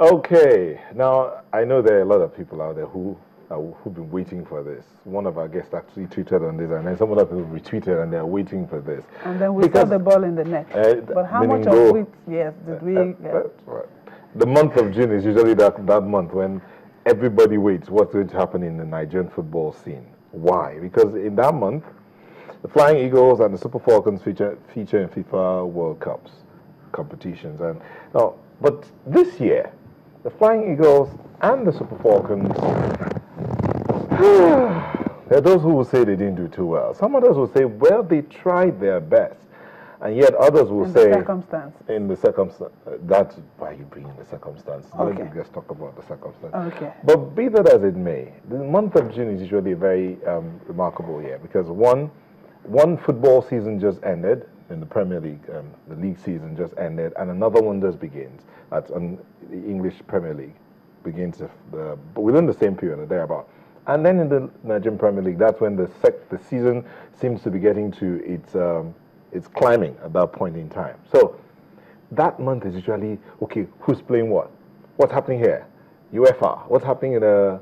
Okay, now I know there are a lot of people out there who've been waiting for this. One of our guests actually tweeted on this, and then some other people retweeted, and they're waiting for this. And then we saw the ball in the net. But how much of it, yes, did we get? The month of June is usually that month when everybody waits what's going to happen in the Nigerian football scene. Why? Because in that month, the Flying Eagles and the Super Falcons feature in FIFA World Cups competitions. And now, but this year, the Flying Eagles and the Super Falcons, there are those who will say they didn't do too well. Some others will say, well, they tried their best. And yet others will say, in the circumstance, that's why you bring in the circumstance. Okay. Let's just talk about the circumstance. Okay. But be that as it may, the month of June is usually a very remarkable year because one football season just ended in the Premier League, the league season just ended, and another one just begins. That's the English Premier League begins within the same period or thereabout. And then in the Nigerian Premier League, that's when the season seems to be getting to its climbing at that point in time. So that month is usually, okay, who's playing what? What's happening here? UEFA. What's happening in the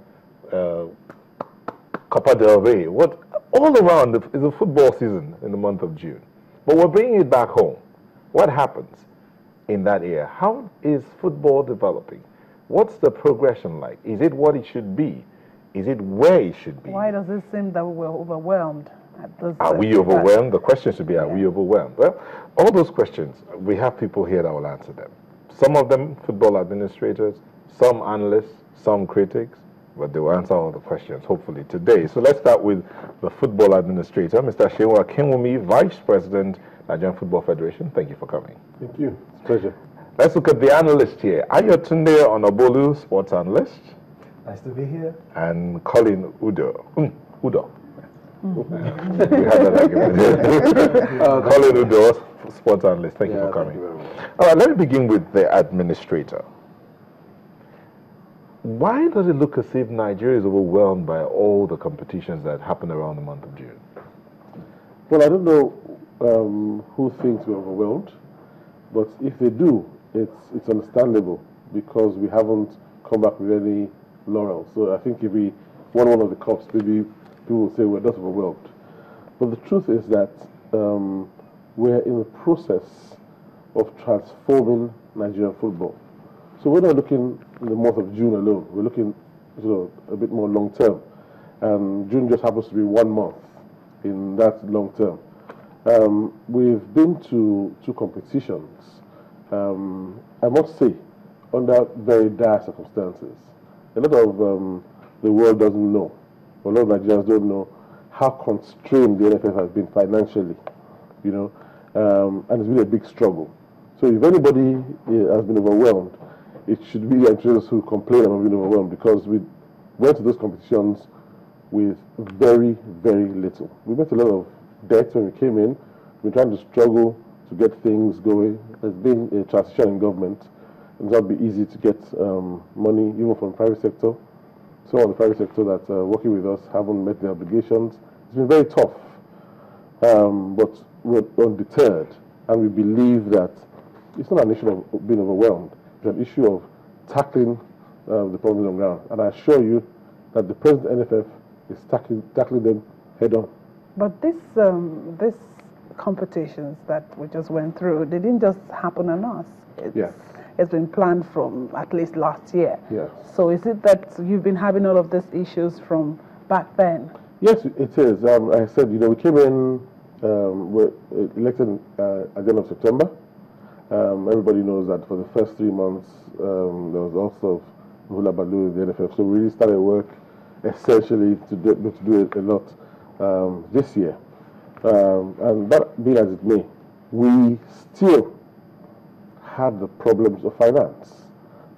Copa del Rey? All around is a football season in the month of June. But we're bringing it back home. What happens in that year? How is football developing? What's the progression like? Is it what it should be? Is it where it should be? Why does it seem that we're overwhelmed? Are we overwhelmed? The question should be, are we overwhelmed? Well, all those questions, we have people here that will answer them. Some of them, football administrators, some analysts, some critics, but they will answer all the questions, hopefully, today. So let's start with the football administrator, Mr. Seyi Akinwunmi, Vice President, Nigerian Football Federation. Thank you for coming. Thank you. It's a pleasure. Let's look at the analyst here. Ayotunde Onobolu, sports analyst. Nice to be here. And Colin Udoh. Udoh. We had that argument. Colin Udoh, sports analyst. Thank you for coming. All right, let me begin with the administrator. Why does it look as if Nigeria is overwhelmed by all the competitions that happen around the month of June? Well, I don't know who thinks we're overwhelmed, but if they do, it's understandable because we haven't come back with any laurels. So I think if we won one of the cups, maybe people will say we're not overwhelmed. But the truth is that we're in the process of transforming Nigerian football. So we're not looking in the month of June alone. We're looking a bit more long term. And June just happens to be 1 month in that long term. We've been to 2 competitions, I must say, under very dire circumstances. A lot of the world doesn't know, a lot of Nigerians don't know how constrained the NFF has been financially, and it's been a big struggle. So if anybody has been overwhelmed, it should be the entrepreneurs who complain about being overwhelmed because we went to those competitions with very, very little. We met a lot of debt when we came in. We're trying to struggle to get things going. There's been a transition in government. It's not be easy to get money, even from the private sector. Some of the private sector that are working with us haven't met their obligations. It's been very tough, but we're undeterred, and we believe that it's not an issue of being overwhelmed. It's an issue of tackling the problems on the ground. And I assure you that the present NFF is tackling them head on. But this competitions that we just went through, they didn't just happen on us. It's been planned from at least last year. Yes. So is it that you've been having all of these issues from back then? Yes, it is. I said, we came in, we're elected at the end of September. Everybody knows that for the first 3 months, there was also hula baloo in the NFF. So we really started work essentially to do a lot this year. And that being as it may, we still had the problems of finance.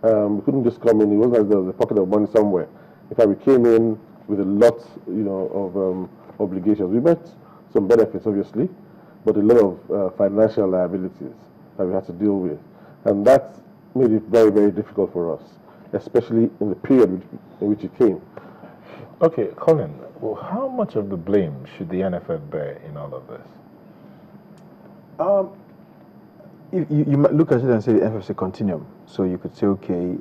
We couldn't just come in. It wasn't like there was a pocket of money somewhere. In fact, we came in with a lot, of obligations. We met some benefits, obviously, but a lot of financial liabilities that we had to deal with. And that made it very, very difficult for us, especially in the period in which it came. Okay, Colin, well, how much of the blame should the NFF bear in all of this? You might look at it and say the NFF is a continuum. So you could say, okay,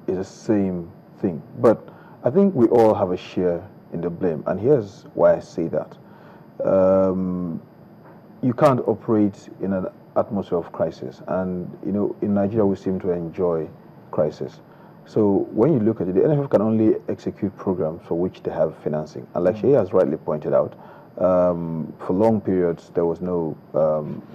it's the same thing. But I think we all have a share in the blame. And here's why I say that. You can't operate in an atmosphere of crisis. And, you know, in Nigeria, we seem to enjoy crisis. So when you look at it, the NFF can only execute programs for which they have financing. And like Seyi has rightly pointed out, for long periods, there was no,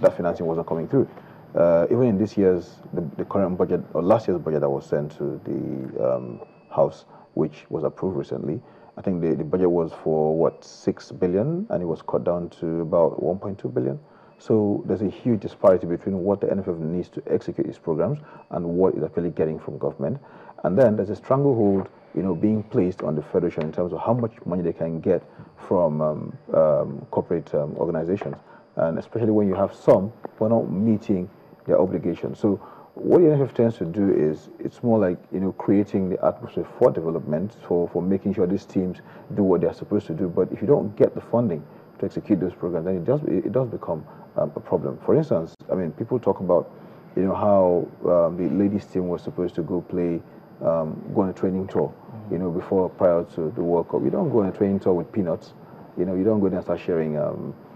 that financing wasn't coming through. Even in this year's, the current budget, or last year's budget that was sent to the House, which was approved recently, I think the budget was for, what, 6 billion, and it was cut down to about 1.2 billion. So there's a huge disparity between what the NFF needs to execute its programs and what it's actually getting from government. And then there's a stranglehold, you know, being placed on the Federation in terms of how much money they can get from corporate organizations. And especially when you have some who are not meeting their obligations. So what the NFF tends to do is, it's more like, you know, creating the atmosphere for development, for making sure these teams do what they're supposed to do. But if you don't get the funding to execute those programs, then it does become a problem. For instance, I mean, people talk about, you know, how the ladies team was supposed to go play, go on a training tour, you know, prior to the World Cup. You don't go on a training tour with peanuts. You know, you don't go there and start sharing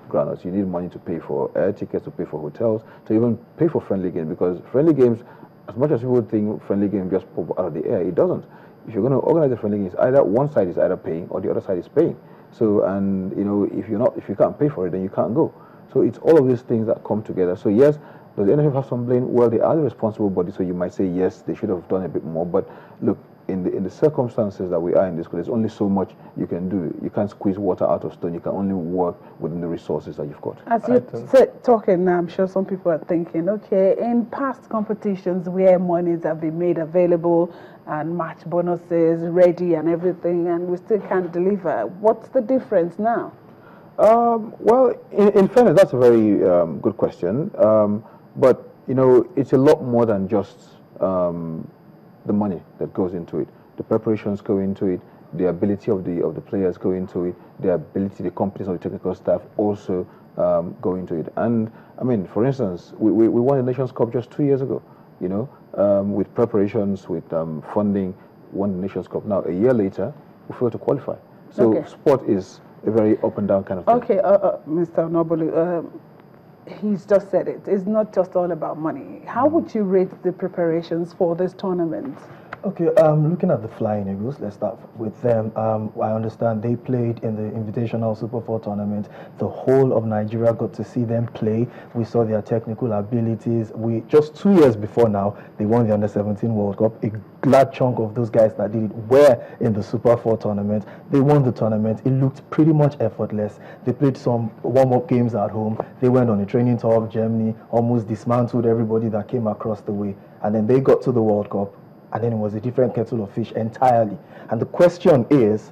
groundnuts. You need money to pay for air tickets, to pay for hotels, to even pay for friendly games, because friendly games, as much as people think friendly games just pop out of the air, it doesn't. If you're going to organize a friendly games, either one side is either paying or the other side is paying. So, and you know, if you can't pay for it, then you can't go. So it's all of these things that come together. So yes, does the NFF have some blame? Well, they are the responsible body, so you might say yes, they should have done a bit more. But look, in the circumstances that we are in this, there's only so much you can do. You can't squeeze water out of stone. You can only work within the resources that you've got. As you're talking now, I'm sure some people are thinking, okay, in past competitions where monies have been made available and match bonuses ready and everything, and we still can't deliver, what's the difference now? Well, in fairness, that's a very good question. But, you know, it's a lot more than just the money that goes into it. The preparations go into it, the ability of the players go into it, the ability, the competence of the technical staff also go into it. And, I mean, for instance, we won the Nations Cup just 2 years ago, you know, with preparations, with funding, won the Nations Cup. Now, a year later, we failed to qualify. So sport is a very up and down kind of thing. Okay, Mr. Nobolu, he's just said it. It's not just all about money. How would you rate the preparations for this tournament? Okay, looking at the Flying Eagles, let's start with them. I understand they played in the Invitational Super 4 tournament. The whole of Nigeria got to see them play. We saw their technical abilities. Just 2 years before now, they won the Under-17 World Cup. A large chunk of those guys that did it were in the Super 4 tournament. They won the tournament. It looked pretty much effortless. They played some warm-up games at home. They went on a training tour of Germany, almost dismantled everybody that came across the way. And then they got to the World Cup. And then it was a different kettle of fish entirely. And the question is,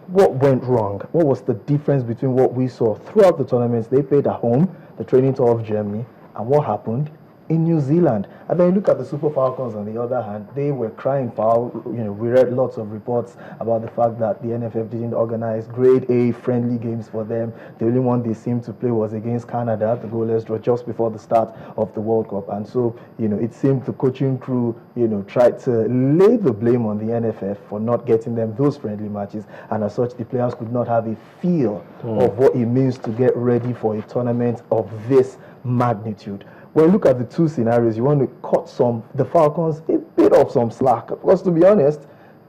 what went wrong? What was the difference between what we saw throughout the tournaments they played at home, the training tour of Germany, and what happened in New Zealand? And then you look at the Super Falcons on the other hand, they were crying foul. You know, we read lots of reports about the fact that the NFF didn't organize grade A friendly games for them. The only one they seemed to play was against Canada, the goalless draw just before the start of the World Cup. And so, you know, it seemed the coaching crew, you know, tried to lay the blame on the NFF for not getting them those friendly matches. And as such, the players could not have a feel of what it means to get ready for a tournament of this magnitude. When you look at the two scenarios, you want to cut the Falcons a bit of some slack. Because to be honest,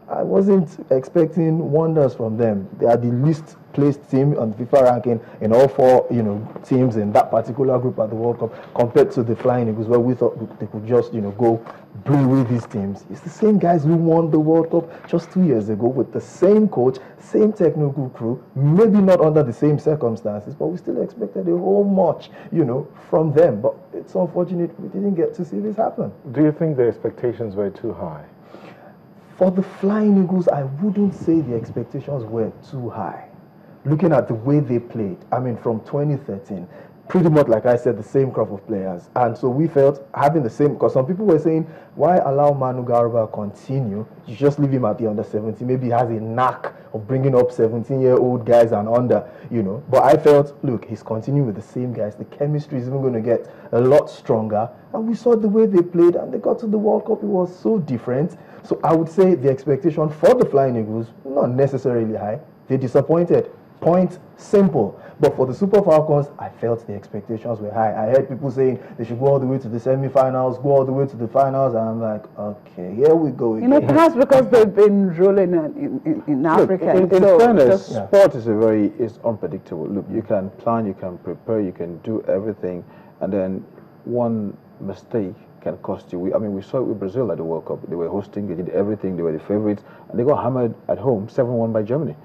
I wasn't expecting wonders from them. They are the least placed team on the FIFA ranking in all four, you know, teams in that particular group at the World Cup, compared to the Flying Eagles, where we thought they could just, you know, go blow away these teams. It's the same guys who won the World Cup just 2 years ago with the same coach, same technical crew, maybe not under the same circumstances, but we still expected a whole much, you know, from them. But it's unfortunate we didn't get to see this happen. Do you think the expectations were too high? For the Flying Eagles, I wouldn't say the expectations were too high. Looking at the way they played, I mean, from 2013, pretty much, like I said, the same crop of players. And so we felt having the same, because some people were saying, why allow Manu Garba continue? You just leave him at the under-17. Maybe he has a knack of bringing up 17-year-old guys and under, But I felt, look, he's continuing with the same guys. The chemistry is even going to get a lot stronger. And we saw the way they played and they got to the World Cup. It was so different. So I would say the expectation for the Flying Eagles, not necessarily high. They disappointed. Point simple. But for the Super Falcons, I felt the expectations were high. I heard people saying they should go all the way to the semi-finals, go all the way to the finals, and I'm like, okay, here we go again. Perhaps because they've been rolling in Africa. Look, in fairness, sport is unpredictable. Look, you can plan, you can prepare, you can do everything, and then one mistake can cost you. We saw it with Brazil at the World Cup. They were hosting, they did everything, they were the favorites, and they got hammered at home, 7-1 by Germany.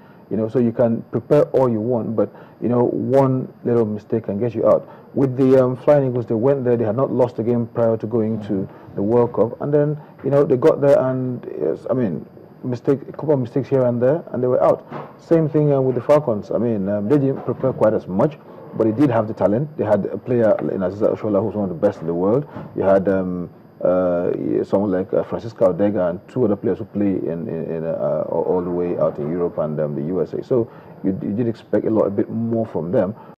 So you can prepare all you want, but one little mistake can get you out. With the Flying Eagles, they went there, they had not lost a game prior to going to the World Cup, and then they got there and a couple of mistakes here and there, and they were out. Same thing with the Falcons. They didn't prepare quite as much, but they did have the talent. They had a player in Aziza Oshola who's one of the best in the world. You had someone like Francisco Aldega and 2 other players who play in all the way out in Europe and the USA. So you did expect a bit more from them.